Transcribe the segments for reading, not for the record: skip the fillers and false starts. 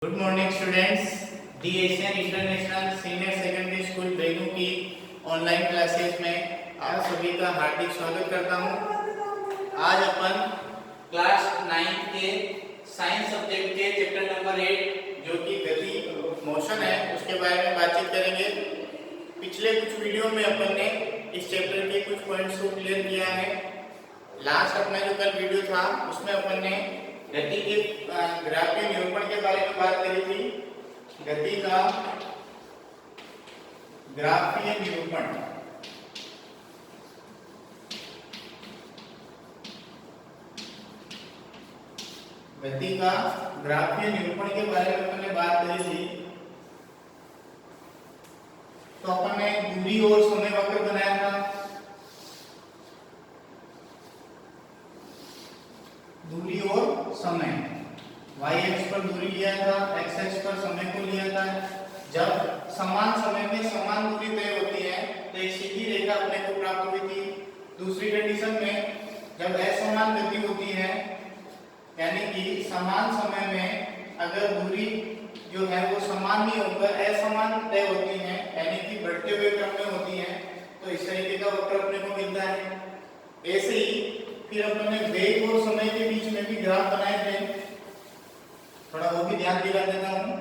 Good morning students. The Asian international senior secondary school Begu की online classes में आप सभी का हार्दिक स्वागत करता हूं। आज अपन क्लास 9 के साइंस सब्जेक्ट के चैप्टर नंबर 8 जो कि गति मोशन है उसके बारे में बातचीत करेंगे। पिछले कुछ वीडियो में अपन ने इस चैप्टर के कुछ पॉइंट्स को क्लियर किया है। लास्ट अपना जो कल वीडियो था उसमें अपन ने गति के ग्राफीय निरूपण के बारे में बात करी थी। गति का ग्राफीय निरूपण, गति का ग्राफीय निरूपण के बारे में अपन ने बात करी थी। तो अपन ने दूरी और समय वक्र बनाया था। दूरी और समय, y एक्स पर दूरी लिया था, x एक्स पर समय को लिया था। जब समान समय में समान दूरी तय होती है तो एक सीधी रेखा अपने को प्राप्त हुई थी। दूसरी कंडीशन में जब असमान गति होती है यानी कि समान समय में अगर दूरी जो है वो समान नहीं होकर असमान तय होती है यानी कि बढ़ते हुए क्रम में होती है तो इस तरीके का वक्र अपने को मिलता है। ऐसे ही फिर अपन ने वेग और समय के बीच में भी ग्राफ बनाए थे, थोड़ा वो भी ध्यान दिला देता हूं।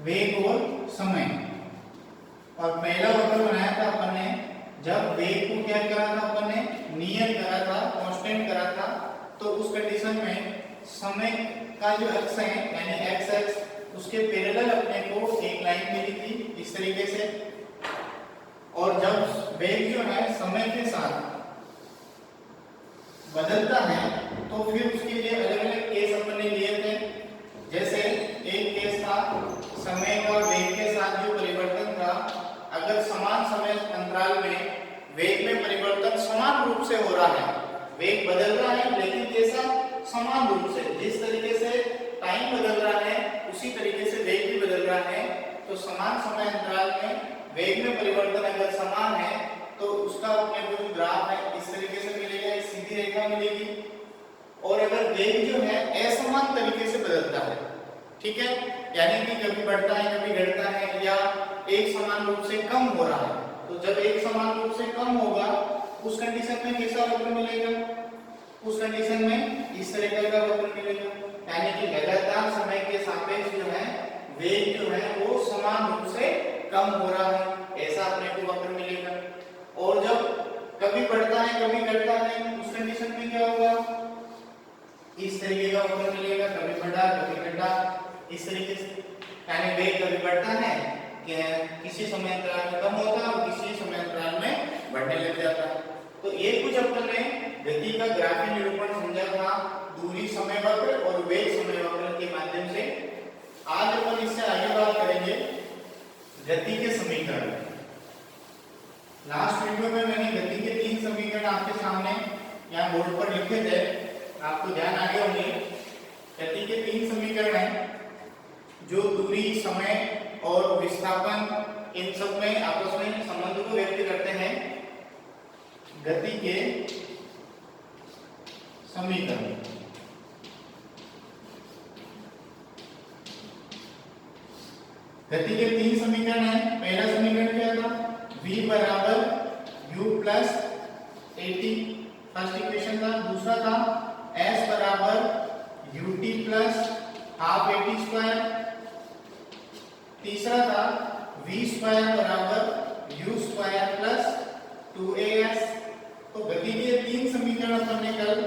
वेग और समय, और पहला वक्र बनाया था अपन ने जब वेग को क्या करा था, अपन ने नियत करा था, कांस्टेंट करा था। तो उस कंडीशन में समय का जो अक्ष है यानी एक्स एक्स उसके पैरेलल अपने को एक लाइन मिली थी इस तरीके से। और जब वेग जो है समय के साथ बदलता है तो फिर उसके लिए अलग अलग केस अपन ने लिए थे। जैसे एक केस था समय का वेग के साथ जो परिवर्तन था, अगर समान समय अंतराल में वेग में परिवर्तन समान रूप से हो रहा है, वेग बदल रहा है लेकिन कैसा, समान रूप से, जिस तरीके से टाइम बदल रहा है उसी तरीके से वेग भी बदल रहा है। तो समान समय अंतराल में वेग में परिवर्तन अगर समान है तो उसका अपने को जो ग्राफ है इस तरीके से मिलेगा, एक सीधी रेखा मिलेगी। और अगर वेग जो है असमान तरीके से बदलता है, ठीक है, यानी कि कभी बढ़ता है कभी घटता है या एक समान रूप से कम हो रहा है, तो जब एक समान रूप से कम होगा उस कंडीशन में कैसा वक्र मिलेगा, उस कंडीशन में इस तरीके का वक्र मिलेगा। यानी कि लगातार समय के सापेक्ष जो है वेग जो है वो समान रूप से कम हो रहा है, ऐसा अपने को वक्र मिलेगा। और जब कभी बढ़ता है कभी घटता है उस कंडीशन में क्या होगा, इस तरीके का वक्र मिलेगा, कभी बढ़ा कभी घटा इस तरीके से। यानी वेग कभी बढ़ता है कि किसी समय अंतराल में कम होता है और किसी समय अंतराल में बढ़ने लग जाता है। तो ये कुछ अपन ने गति का ग्राफीय निरूपण समझा था दूरी समय वक्र और वेग समय वक्र के माध्यम से। आज अपन इससे आगे बात करेंगे गति के समीकरण। लास्ट वीडियो में मैंने गति के 3 समीकरण आपके सामने यहाँ बोर्ड पर लिखे थे, आपको ध्यान आ गया होंगे। गति के 3 समीकरण हैं जो दूरी, समय और विस्थापन इन सब में आपस में संबंध को व्यक्त करते हैं। गति के समीकरण, गति के 3 समीकरण हैं। पहला समीकरण क्या था, v बराबर u plus at, first equation था। दूसरा था s बराबर ut plus half at square. तीसरा था v स्क्वायर बराबर u स्क्वायर प्लस 2as। तो गति के 3 समीकरण अपन ने कल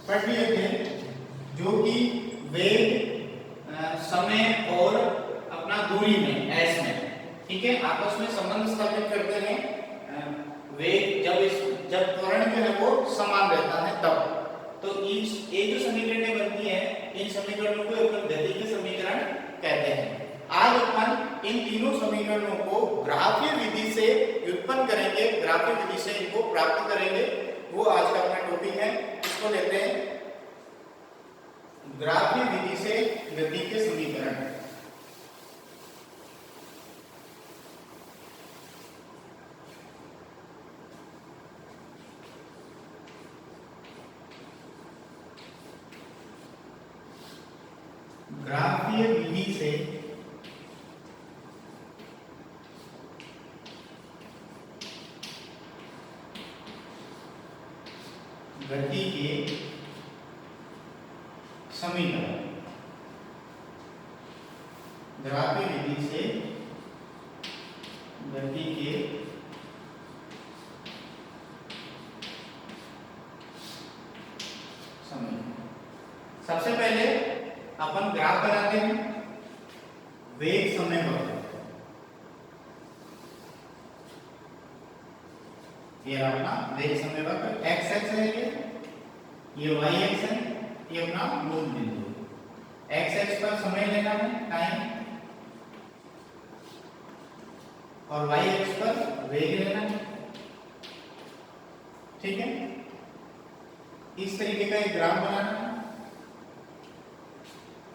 पढ़ लिए थे जो कि वेग, समय और अपना दूरी में s में, ठीक है, आपस में संबंध स्थापित करते हैं। वेग जब त्वरण जो है वो समान रहता है तब। तो ये जो समीकरणें बनती हैं इन समीकरणों को अपन गति के समीकरण कहते हैं। आज अपन इन तीनों समीकरणों को ग्राफीय विधि से व्युत्पन्न करेंगे, ग्राफीय विधि से इनको प्राप्त करेंगे, वो आज का अपना टॉपिक है। इसको लेते हैं ग्राफीय विधि से गति के समीकरण। ग्राफीय विधि से गति के समीकरण, ग्राफीय विधि से गति के समीकरण। सबसे पहले अपन ग्राफ बनाते हैं वेग समय वक्र। ये अपना वेग समय वक्र x एक्स है, ये y एक्स है, ये अपना मूल बिंदु। x एक्स पर समय लेना है टाइम, और y एक्स पर वेग लेना है। ठीक है, इस तरीके का एक ग्राफ बनाना है।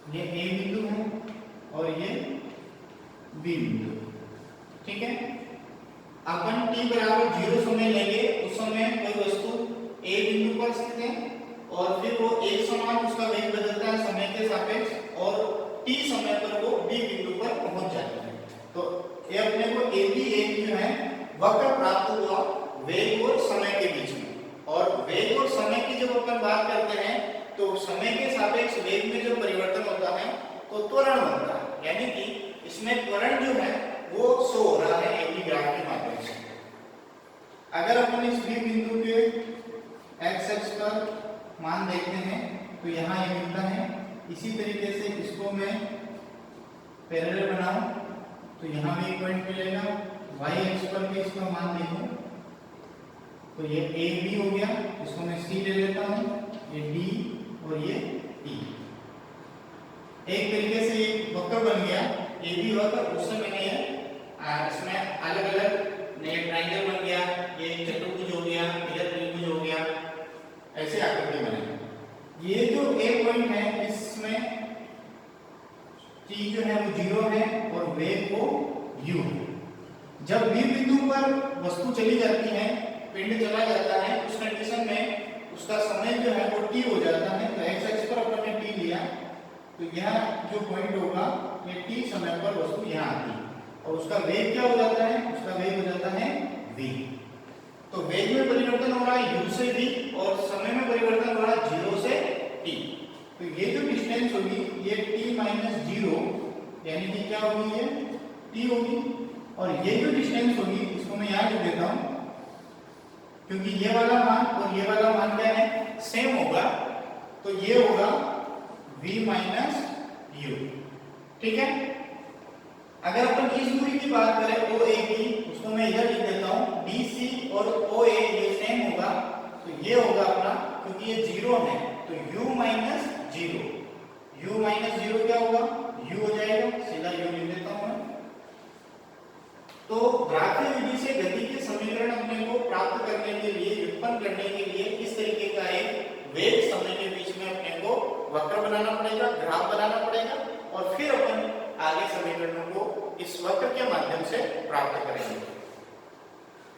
ये A बिंदु है और ये B बिंदु। ठीक है, अपन t बराबर 0 समय लेंगे, उस समय कोई वस्तु A बिंदु पर स्थित है और फिर वो एक समान उसका वेग बदलता है समय के सापेक्ष, और t समय पर वो B बिंदु पर पहुंच जाता है। तो ये अपने को AB एक जो है वक्र प्राप्त हुआ वेग और समय के बीच में। और वेग और समय की जब अपन बात करते हैं तो समय के सापेक्ष वेग में जो परिवर्तन होता है तो त्वरण बनता है, यानी कि इसमें त्वरण जो है वो शो हो रहा है AB ग्राफ के माध्यम से। अगर अपन इस B बिंदु के x एक्स पर मान देखते हैं तो यहाँ ये मिलता है। इसी तरीके से इसको मैं पैरेलल बनाऊं तो यहाँ भी एक पॉइंट मिलेगा। y एक्स पर भी इसका मान देखूं तो ये AB हो गया, इसको मैं C ले लेता हूँ, ये D और ये E। एक तरीके से एक वक्र बन गया AB वक्र। उससे मैंने इसमें अलग अलग नए ट्रायंगल बन गया, ये चतुर्भुज हो गया, इधर त्रिभुज हो गया, ऐसे आकृति बने। ये जो एक पॉइंट है इसमें t जो है वो 0 है और वेग वो u है। जब B बिंदु पर वस्तु चली जाती है, पिंड चला जाता है, उस कंडीशन में उसका समय जो है वो t हो जाता है। तो x एक्स पर अपन ने t लिया तो यह जो पॉइंट होगा ये t समय पर वस्तु यहाँ आती है और उसका वेग क्या हो जाता है, उसका वेग हो जाता है v। तो वेग में परिवर्तन हो रहा है u से v और समय में परिवर्तन हो रहा है 0 से t। तो ये जो डिस्टेंस होगी ये t माइनस 0 यानी कि क्या होगी, ये t होगी। और ये जो डिस्टेंस होगी इसको मैं यहाँ लिख देता हूँ, क्योंकि ये वाला मान और ये वाला मान क्या है, सेम होगा। तो ये होगा v माइनस u। ठीक है, अगर अपन इस दूरी की बात करें OA की, उसको मैं इधर लिख देता हूँ BC और OA ये सेम होगा। तो ये होगा अपना, क्योंकि ये 0 है तो u माइनस 0। u माइनस 0 क्या होगा, u हो जाएगा, सीधा u लिख देता हूँ मैं। तो ग्राफीय विधि से गति के समीकरण अपने को प्राप्त करने के लिए, व्युत्पन्न करने के लिए इस तरीके का एक वेग समय के बीच में अपने को वक्र बनाना पड़ेगा, ग्राफ बनाना पड़ेगा, और फिर अपन आगे समीकरणों को इस वक्र के माध्यम से प्राप्त करेंगे।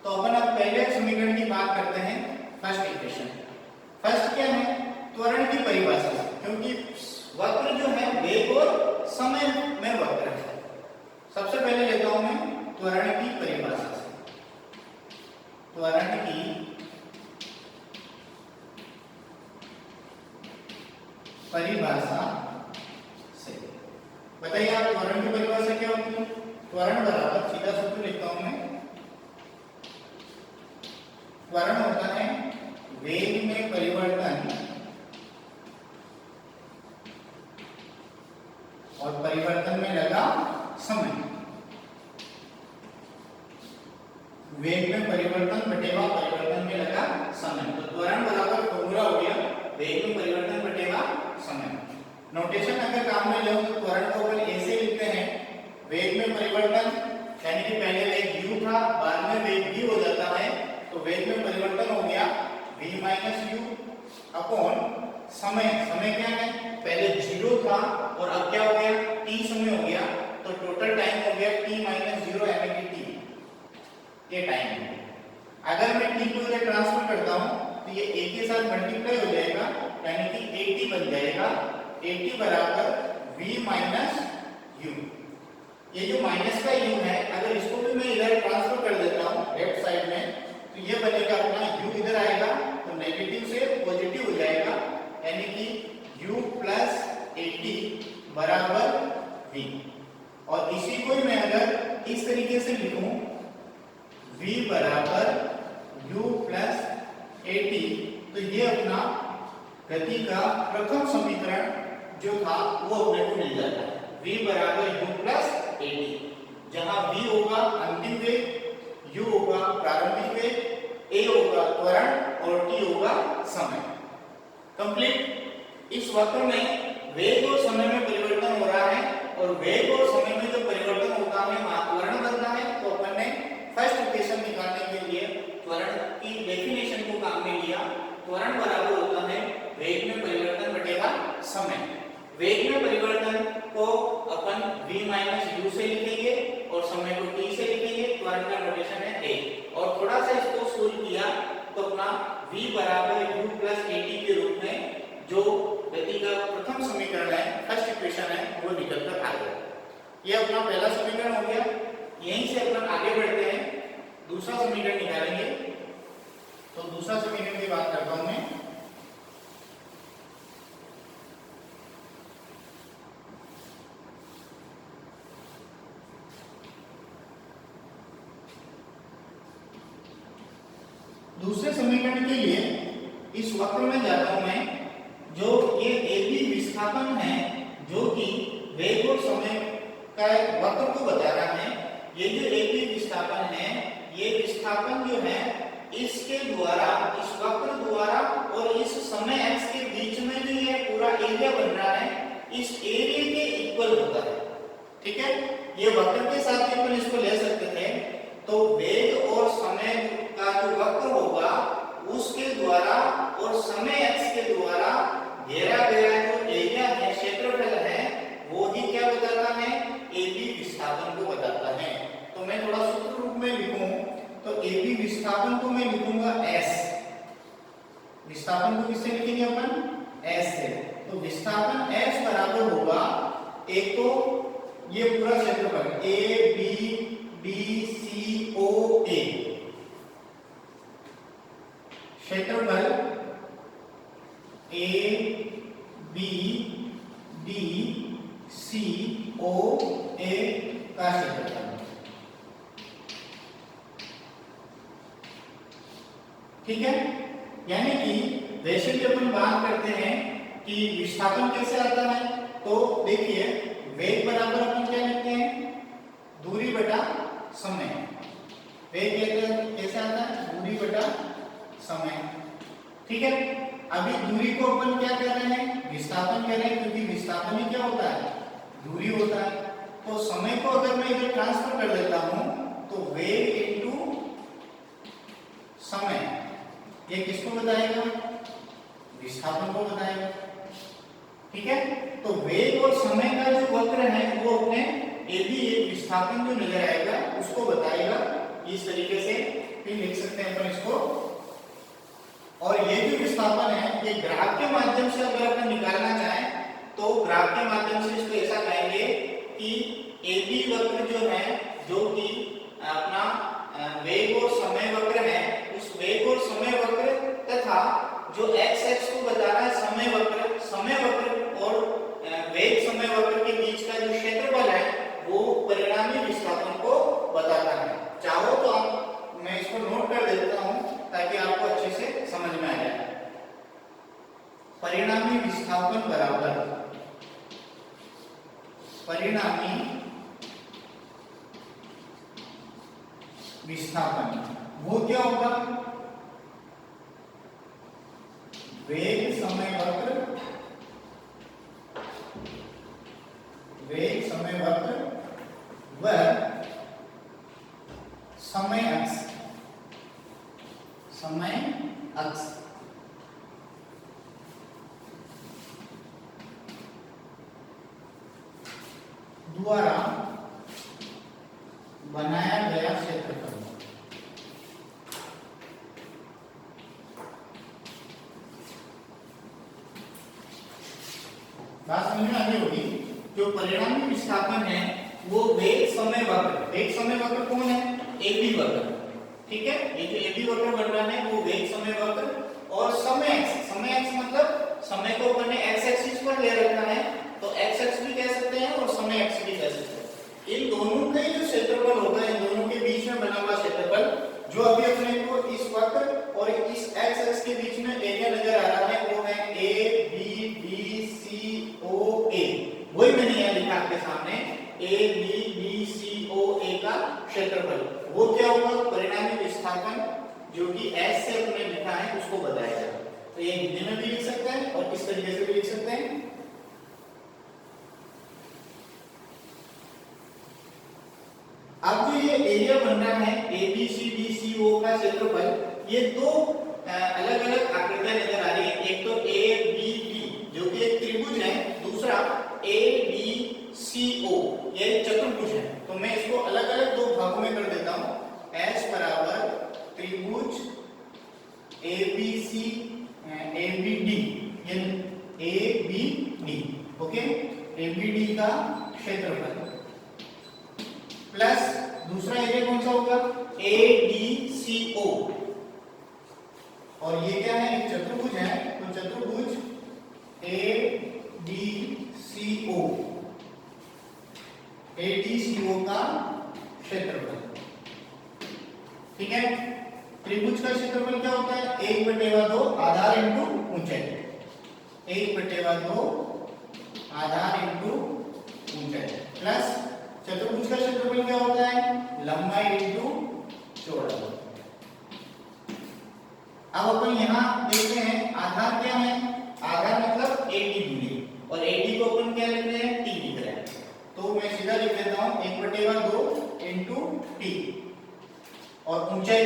तो अपन अब पहले समीकरण की बात करते हैं, फर्स्ट इक्वेशन। फर्स्ट क्या है, त्वरण की परिभाषा से, क्योंकि वक्र जो है वेग और समय में वक्र है। सबसे पहले लेता हूं मैं त्वरण की परिभाषा से। त्वरण की परिभाषा से बताइए आप, त्वरण की परिभाषा क्या होती है। त्वरण बराबर, सीधा सूत्र लिखता हूं मैं, त्वरण होता है वेग में परिवर्तन और परिवर्तन में लगा समय। वेग में परिवर्तन बटेगा परिवर्तन में लगा समय। तो त्वरण बराबर फॉर्मूला हो गया वेग में परिवर्तन बटेगा समय। नोटेशन अगर काम में लो तो त्वरण को अपन ऐसे लिखते हैं, वेग में परिवर्तन यानी कि पहले वेग u था, बाद में वेग v हो जाता है, तो वेग में परिवर्तन हो गया v माइनस u अपॉन समय। समय क्या है, पहले 0 था और अब क्या हो गया, t समय हो गया, तो टोटल टाइम हो गया t माइनस 0 यानी कि t, ये टाइम है। अगर मैं t को इधर ट्रांसफर करता हूं तो ये a के साथ मल्टीप्लाई हो जाएगा, यानी कि 80 बन जाएगा। 80 बराबर v माइनस u। ये जो माइनस का u है, अगर इसको भी मैं इधर ट्रांसफर कर देता हूँ लेफ्ट साइड में, तो ये बनेगा अपना u इधर आएगा तो नेगेटिव से पॉजिटिव हो जाएगा, यानी कि u प्लस 80 बराबर v। और इसी को मैं अगर इस तरीके से लिखूं v बराबर u प्लस 80, तो ये अपना गति का प्रथम समीकरण जो था वो अपने को मिल जाता है, v बराबर u प्लस 80, जहां v होगा अंतिम वेग, u होगा प्रारंभिक वेग, a होगा त्वरण और t होगा समय। कंप्लीट। इस वक्र में वेग और समय में परिवर्तन हो रहा है और वेग और समय में जो परिवर्तन होता है वहां त्वरण बनता है। तो अपन ने फर्स्ट इक्वेशन निकालने के लिए त्वरण की डेफिनेशन को काम में लिया। त्वरण बराबर होता है वेग में परिवर्तन बटेगा समय। वेग में परिवर्तन को अपन v माइनस u से लिखेंगे और समय को t से लिखेंगे। त्वरण का नोटेशन है a। और थोड़ा सा इसको सोल्व किया तो अपना v बराबर u प्लस 80 के रूप में जो गति का प्रथम समीकरण है, फर्स्ट इक्वेशन है, वो निकल कर आ गया। ये अपना पहला समीकरण हो गया। यहीं से अपन आगे बढ़ते हैं, दूसरा समीकरण निकालेंगे। तो दूसरा समीकरण की बात करता हूं मैं। दूसरे समीकरण के लिए इस वक्र में जाता हूं मैं। जो ये AB विस्थापन है जो कि वेग और समय का वक्र को बता रहा है, ये जो AB विस्थापन है, ये विस्थापन जो है इसके द्वारा, इस वक्र द्वारा और इस समय x के बीच में जो ये पूरा एरिया बन रहा है, इस एरिया के इक्वल होता है। ठीक है, ये वक्र के साथ भी अपन इसको ले सकते थे। तो वेग और समय का जो वक्र होगा उसके द्वारा और समय x के द्वारा घेरा गया जो एरिया है, क्षेत्रफल है, वो ही क्या बताता है, AB विस्थापन को बताता है। तो मैं थोड़ा सूत्र रूप में लिखूं तो AB विस्थापन को मैं लिखूंगा S। विस्थापन को किससे लिखेंगे अपन, S से। तो विस्थापन S बराबर होगा, एक तो ये पूरा क्षेत्रफल ABDCOA, क्षेत्रफल ABDCOA का क्षेत्रफल। ठीक है, यानी कि वैसे भी अपन बात करते हैं कि विस्थापन कैसे आता है। तो देखिए, वेग बराबर अपन क्या लिखते हैं, दूरी बटा समय। वेग कैसे आता है, दूरी बटा समय। ठीक है, अभी दूरी को अपन क्या कर रहे हैं, विस्थापन कर रहे हैं, क्योंकि विस्थापन ही क्या होता है, दूरी होता है। तो समय को अगर मैं इधर ट्रांसफर कर देता हूं तो वेग इनटू समय, ये किसको बताएगा, विस्थापन को बताएगा। ठीक है, तो वेग और समय का जो वक्र है वो अपने AB विस्थापन जो नजर आएगा उसको बताएगा। इस तरीके से भी लिख सकते हैं अपन इसको। और ये जो विस्थापन है ये ग्राफ के माध्यम से अगर अपन निकालना चाहें तो ग्राफ के माध्यम से इसको ऐसा कहेंगे कि AB वक्र जो है, जो कि अपना वेग और समय वक्र है, उस वेग और समय वक्र तथा जो x एक्स को बता रहा है समय वक्र और वेग समय वक्र के बीच का जो क्षेत्रफल है वो परिणामी विस्थापन को बताता है। चाहो तो आप, मैं इसको नोट कर देता हूं ताकि आपको अच्छे से समझ में आ जाए। परिणामी विस्थापन बराबर परिणामी विस्थापन, वो क्या होगा, वेग समय वक्र व समय अक्ष द्वारा बनाया गया क्षेत्रफल। बात समझ में आ गई होगी। जो परिणामी विस्थापन है वो वेग समय वक्र कौन है? AB वक्र। ठीक है, ये जो AB वक्र बन रहा है वो वेग समय वक्र और समय एक्स मतलब समय को अपन ने x एक्सिस पर ले रखा है तो x एक्स भी कह सकते हैं और समय x भी कह सकते हैं। इन दोनों का जो क्षेत्रफल होगा, इन दोनों के बीच में बना हुआ क्षेत्रफल जो अभी अपने को इस वक्र और इस x एक्स के बीच में एरिया नजर आ रहा है वो है ABBCOA। वही मैंने यहाँ लिखा आपके सामने ABBCOA का क्षेत्रफल। वो क्या होगा? परिणामी विस्थापन जो कि S से अपने लिखा है उसको बताएगा। तो ये हिंदी में भी लिख सकते हैं और इस तरीके से भी लिख सकते हैं। अब जो ये एरिया बन रहा है ABCDCO का क्षेत्रफल, ये दो अलग अलग आकृतियां नजर आ रही है। एक तो ABB जो कि एक त्रिभुज है, दूसरा ABCO ये चतुर्भुज है। तो मैं इसको अलग अलग दो भागों में कर देता हूं। S बराबर त्रिभुज ABC ABD, ये ABD, ओके, ABD का क्षेत्रफल प्लस दूसरा एरिया कौन सा होगा? ADCO, और ये क्या है? एक चतुर्भुज है, तो चतुर्भुज ADCO का क्षेत्रफल। ठीक है, त्रिभुज का क्षेत्रफल क्या होता है? 1/2 आधार इंटू ऊंचाई, 1/2 आधार इंटू ऊंचाई प्लस चतुर्भुज का क्षेत्रफल क्या होता है? लंबाई इंटू चौड़ाई। अब अपन यहाँ देखते हैं आधार क्या है? आधार मतलब AD दूरी, और AD को अपन क्या लिख रहे हैं? T लिख रहे हैं। तो मैं सीधा लिख देता हूँ 1/2 इंटू T, और ऊंचाई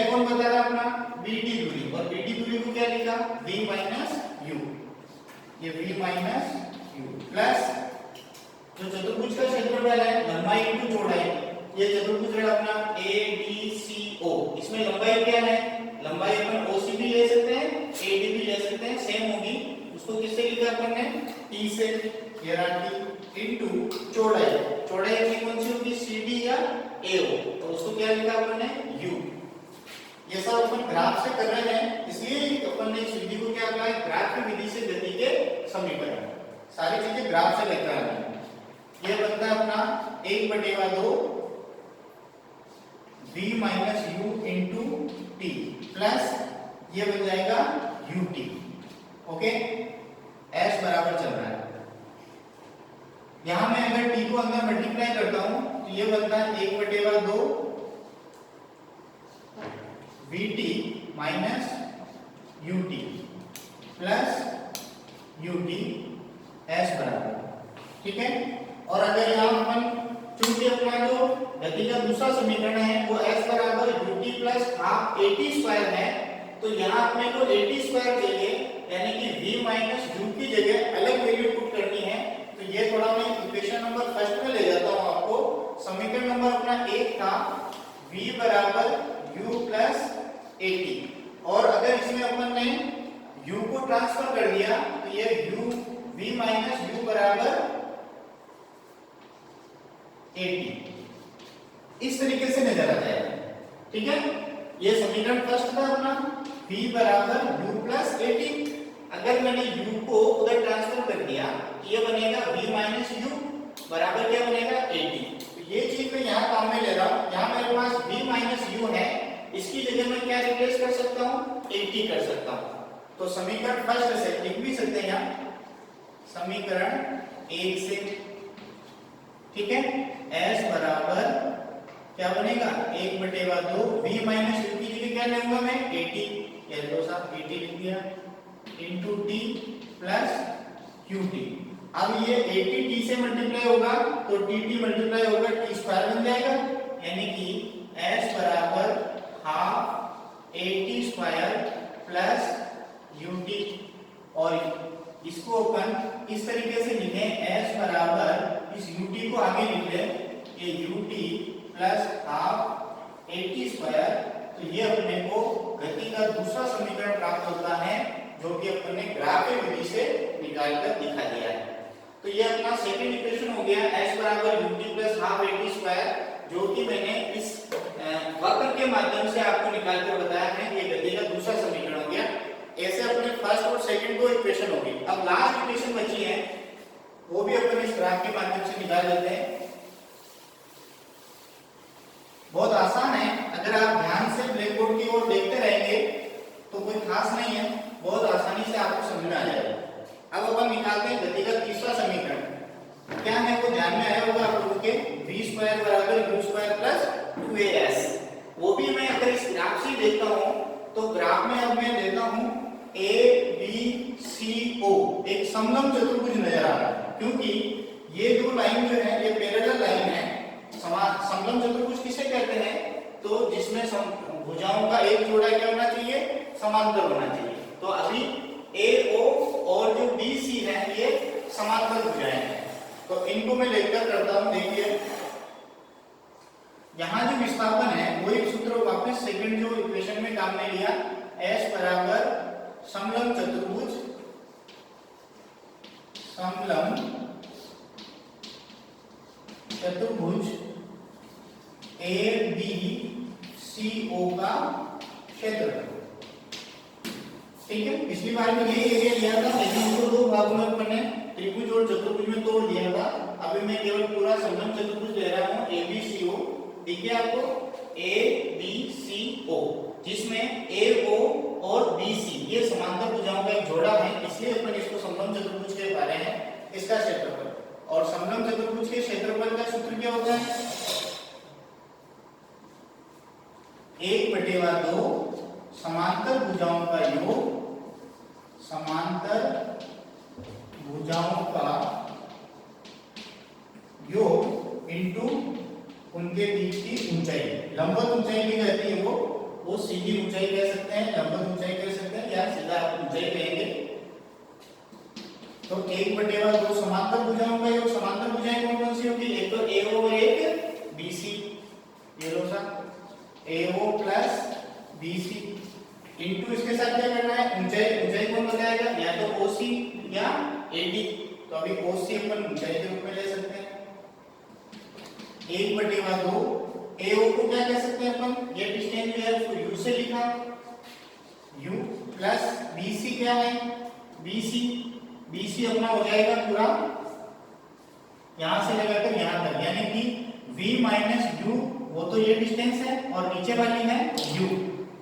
कौन बता रहा है? अपना BD दूरी, और BD दूरी को क्या लिखा? V माइनस U, ये V माइनस U प्लस जो चतुर्भुज का क्षेत्रफल है लंबाई इंटू चौड़ाई, ये चतुर्भुज है अपना ABCO। इसमें लंबाई क्या है? लंबाई अपन OC भी ले सकते हैं, AD भी ले सकते हैं, सेम होगी। उसको किससे लिखा अपन ने? T से, ये रहा T इंटू चौड़ाई अपनी कौन सी होगी? CD या AO, तो उसको क्या लिखा अपन ने? U। ये सब अपन ग्राफ से कर रहे हैं, इसलिए अपन ने इस विधि को क्या कहा है? ग्राफ की विधि से गति के समीकरण। सारी चीजें ग्राफ से लेकर आनी है। ये बनता है अपना 1/2 V minus U into T plus ये बन जाएगा UT। ओके, S बराबर चल रहा है। यहां मैं अगर T को अंदर मल्टीप्लाई करता हूं तो ये बनता है 1/2 VT minus UT plus UT S बराबर। ठीक है, और अगर यहाँ अपन चूंकि अपना जो गति का दूसरा समीकरण है वो S बराबर UT plus half AT square है, तो यहाँ अपने को AT स्क्वायर चाहिए, यानी कि V माइनस U की जगह अलग वैल्यू पुट करनी है। तो ये थोड़ा मैं इक्वेशन नंबर फर्स्ट में ले जाता हूँ आपको। समीकरण नंबर अपना 1 था V बराबर U प्लस AT, और अगर इसमें अपन ने U को ट्रांसफर कर दिया तो ये V माइनस U बराबर AT इस तरीके से नजर आ जाएगा। ठीक है, ये समीकरण फर्स्ट था अपना V बराबर U प्लस AT। अगर मैंने U को उधर ट्रांसफर कर दिया ये बनेगा V माइनस U बराबर क्या बनेगा? AT। तो ये चीज मैं यहाँ काम में ले रहा हूँ। यहाँ मेरे पास V माइनस U है, इसकी जगह मैं क्या रिप्लेस कर सकता हूँ? AT कर सकता हूँ। तो समीकरण फर्स्ट से लिख भी सकते हैं यहाँ, समीकरण 1 से। ठीक है, S बराबर क्या बनेगा? 1/2 V माइनस U की जगह क्या लूंगा मैं? AT, ये लो साहब AT लिख दिया इंटू T प्लस QT। अब ये AT T से मल्टीप्लाई होगा तो TT मल्टीप्लाई होगा T स्क्वायर बन जाएगा, यानी कि S बराबर half AT square plus UT। और इसको अपन इस तरीके से लिखें, S बराबर इस UT को आगे लिख लें, ये UT plus half AT square. तो ये अपने को गति का दूसरा समीकरण प्राप्त होता है जो कि अपन ने ग्राफ की विधि से निकालकर दिखा दिया है। तो ये अपना सेकंड इक्वेशन हो गया s बराबर ut plus half at square, जो कि मैंने इस वक्र के माध्यम से आपको निकाल कर बताया है। ये गति का दूसरा समीकरण हो गया। ऐसे अपने फर्स्ट और सेकंड दो इक्वेशन हो गई। अब लास्ट इक्वेशन बची है, वो भी अपन इस ग्राफ के माध्यम से निकाल लेते हैं। बहुत आसान है, अगर आप ध्यान से ब्लैक बोर्ड की ओर देखते रहेंगे तो कोई खास नहीं है, बहुत आसानी से आपको समझ में आ जाएगा। अब अपन निकालते हैं गति का तीसरा समीकरण। क्या है वो ध्यान में आया होगा आप लोगों के, v स्क्वायर बराबर u स्क्वायर प्लस 2as। वो भी मैं अगर इस ग्राफ से देखता हूं तो ग्राफ में अब मैं लेता हूं a b c o, एक समलंब चतुर्भुज नजर आ रहा है, क्योंकि ये दो लाइन जो है ये पैरेलल लाइन है। समलंब चतुर्भुज किसे कहते हैं, तो जिसमें भुजाओं का एक जोड़ा क्या होना चाहिए, समांतर होना चाहिए। तो अभी AO और जो BC है ये समांतर भुजाएं हैं, तो इनको मैं लेकर करता हूं। देखिए यहां जो विस्थापन है वो एक सूत्र वापस सेकंड जो इक्वेशन में काम में लिया, S बराबर समलंब चतुर्भुज, समलंब चतुर्भुज ABCO का क्षेत्रफल। ठीक है, पिछली बार में ये एरिया लिया था, लेकिन इसको दो भागों में अपन ने त्रिभुज और चतुर्भुज में तोड़ दिया था। अभी मैं केवल पूरा समलंब चतुर्भुज ले रहा हूं ABCO। ठीक है, आपको ABCO, जिसमें AO और BC ये समांतर भुजाओं का एक जोड़ा है, इसलिए अपन इसको समलंब चतुर्भुज कह पा रहे हैं। इसका क्षेत्रफल, और समलंब चतुर्भुज के क्षेत्रफल का सूत्र क्या होता है, 1/2 समांतर भुजाओं का योग, समांतर भुजाओं का योग इनटू उनके बीच की ऊंचाई। लंबवत ऊंचाई भी कहती है वो सीधी ऊंचाई कह सकते हैं, लंबवत ऊंचाई कह सकते हैं, या सीधा आप ऊंचाई कहेंगे। तो 1/2 समांतर भुजाओं का योग, समांतर भुजाएं कौन कौन सी होगी, एक तो AO और एक BC। ये लो सा AO प्लस BC इनटू इसके साथ क्या करना है, ऊंचाई। ऊंचाई कौन बताएगा, या तो OC या AD। तो अभी OC अपन ऊंचाई के रूप में ले सकते हैं। 1/2 AO को क्या कह सकते हैं अपन, ये डिस्टेंस जो है उसको U से लिखा, U प्लस BC क्या है, BC अपना हो जाएगा पूरा यहां से लगाकर यहां तक, यानी कि V माइनस U, वो तो ये डिस्टेंस है, और नीचे वाली है U,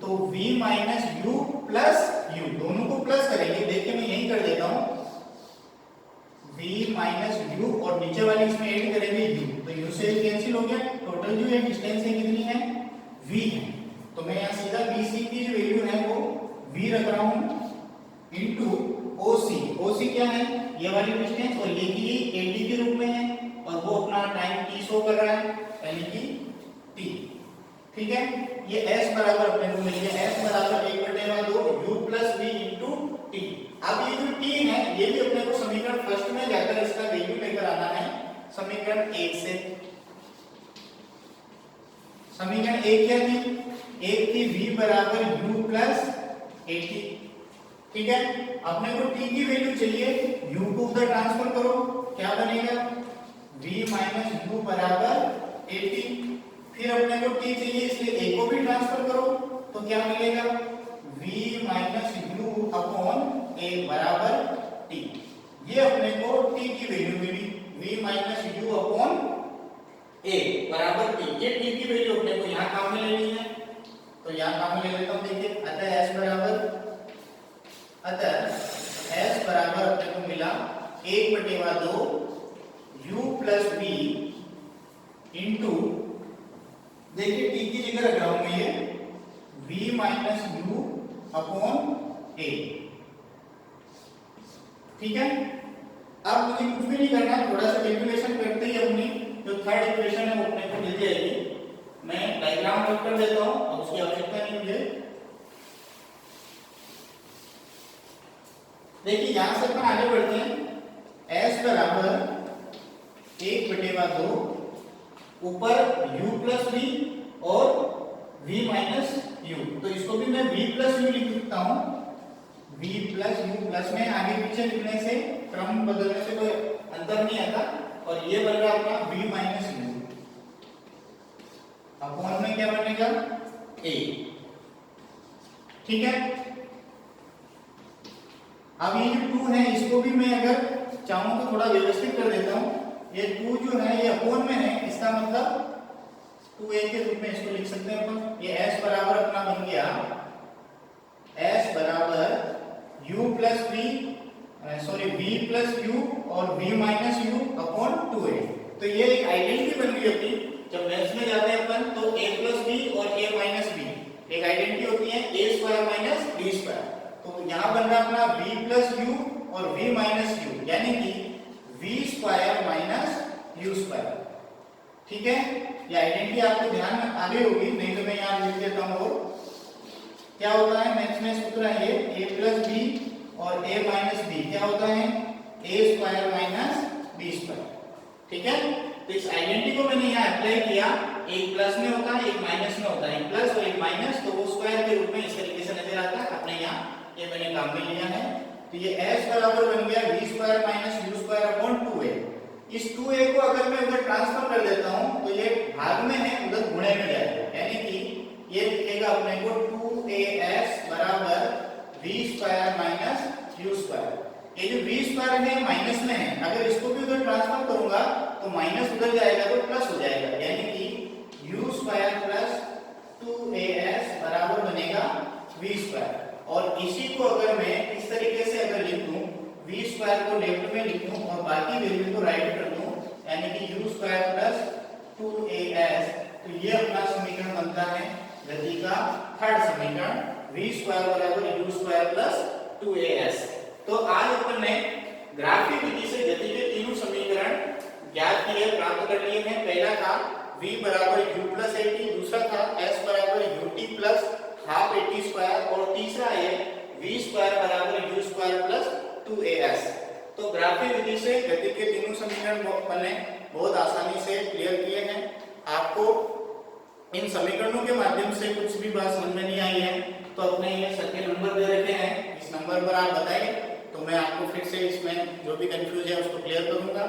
तो V minus U plus U, दोनों को प्लस करेंगे। देखिए मैं यही कर देता हूं, V माइनस U और नीचे वाली इसमें ऐड करेंगे U, तो U से कैंसिल हो गया। टोटल जो ये डिस्टेंस है कितनी है, V है। तो मैं यहाँ सीधा BC की जो वैल्यू है वो V रख रहा हूं इनटू OC क्या है, ये वाली डिस्टेंस, और ये की AD के रूप में है, और वो अपना टाइम t शो कर रहा है, यानी कि t। ठीक है, ये S बराबर अपने को मिल गया, S बराबर 1/2 U plus V into t। अब ये जो t है ये भी अपने को समीकरण फर्स्ट में जाकर इसका वैल्यू लेकर आना है, समीकरण 1 से। समीकरण 1 क्या थी, एक थी V बराबर U प्लस AT। ठीक है, अपने को t की वैल्यू चाहिए, U को उधर ट्रांसफर करो, क्या बनेगा, V माइनस U बराबर AT। फिर अपने को t चाहिए, इसलिए a को भी ट्रांसफर करो, तो क्या मिलेगा, V minus U upon a बराबर t। ये अपने को t की वैल्यू मिली, V minus U upon a बराबर t। ये t की वैल्यू अपने को यहाँ काम में लेनी है, तो यहाँ काम में ले लेता हूँ। देखिए अतः S बराबर अपने को मिला 1/2 U प्लस V इंटू, देखिए t की जगह रख रहा हूं मैं ये V minus U upon a। ठीक है, अब मुझे कुछ भी नहीं करना, थोड़ा सा कैलकुलेशन करते ही अपनी जो थर्ड इक्वेशन है वो अपने को मिल जाएगी। मैं डायग्राम ड्रॉ कर देता हूं, अब उसकी आवश्यकता नहीं मुझे। देखिए यहां से अपन आगे बढ़ते हैं। S बराबर 1/2 ऊपर U प्लस V और V माइनस U, तो इसको भी मैं V प्लस U लिख सकता हूं, V प्लस U प्लस में आगे पीछे लिखने से क्रम बदलने से कोई अंतर और ये बन रहा अपना v माइनस यू अपॉन में क्या बनेगा a। ठीक है, अब ये जो 2 है इसको भी मैं अगर चाहूं तो थोड़ा व्यवस्थित कर देता हूं। ये 2 जो है ये अपॉन में है, इसका मतलब 2a के रूप में इसको लिख सकते हैं अपन। ये s बराबर अपना बन गया s बराबर u plus v sorry v plus u और v minus u upon 2a। तो ये एक आइडेंटिटी बन गई अपनी। जब मैथ्स में जाते हैं अपन तो a प्लस b और a माइनस b एक आइडेंटिटी होती है a square minus b square. तो यहाँ बन रहा अपना v प्लस u और v माइनस u यानी कि v square minus u square. ठीक है, ये आइडेंटिटी आपको ध्यान में आ गई होगी, नहीं तो मैं यहाँ लिख देता हूँ। और क्या होता है मैथ्स में सूत्र है ये a प्लस b और a माइनस b क्या होता है a square minus b square. ठीक है, तो इस आइडेंटिटी को मैंने यहाँ अप्लाई किया। एक प्लस में होता है, एक माइनस में होता है, एक प्लस और एक माइनस, तो वो स्क्वायर के रूप में इस तरीके से नजर आता है। अपने यहाँ ये मैंने काम में लिया है। तो ये s बराबर बन गया v square minus u square upon 2a। इस 2a को अगर मैं उधर ट्रांसफर कर देता हूँ तो ये भाग में है, उधर गुणे में जाएगा, यानी कि ये दिखेगा अपने को 2as बराबर v square minus u square. ये जो v स्क्वायर है माइनस में है, अगर इसको भी उधर ट्रांसफर करूंगा तो माइनस उधर जाएगा तो प्लस हो जाएगा, यानी कि u स्क्वायर प्लस 2as बराबर बनेगा v स्क्वायर। और इसी को अगर मैं इस तरीके से अगर लिख दूं, v स्क्वायर को लेफ्ट में लिख दूं और बाकी वैल्यू को राइट कर दूं, यानी कि u स्क्वायर प्लस 2as, तो ये अपना समीकरण बनता है गति का थर्ड समीकरण, v स्क्वायर बराबर u स्क्वायर प्लस 2as। तो आज अपन ने ग्राफिक विधि से गति के तीनों समीकरण ज्ञात किए, प्राप्त कर लिए हैं। पहला था v बराबर u प्लस 80, दूसरा था s बराबर ut प्लस हाफ 80 स्क्वायर, और तीसरा है v स्क्वायर बराबर u स्क्वायर प्लस 2as। तो ग्राफिक विधि से गति के तीनों समीकरण मैंने बहुत आसानी से क्लियर किए हैं। आपको इन समीकरणों के माध्यम से कुछ भी बात समझ में नहीं आई है तो अपने ये सर्किल नंबर दे रखे हैं, इस नंबर पर आप बताइए तो मैं आपको फिर से इसमें जो भी कंफ्यूज है उसको क्लियर करूंगा।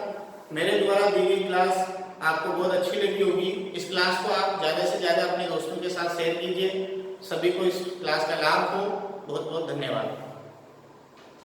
मेरे द्वारा दी गई क्लास आपको बहुत अच्छी लगी होगी। इस क्लास को आप ज़्यादा से ज़्यादा अपने दोस्तों के साथ शेयर कीजिए। सभी को इस क्लास का लाभ हो। बहुत बहुत धन्यवाद।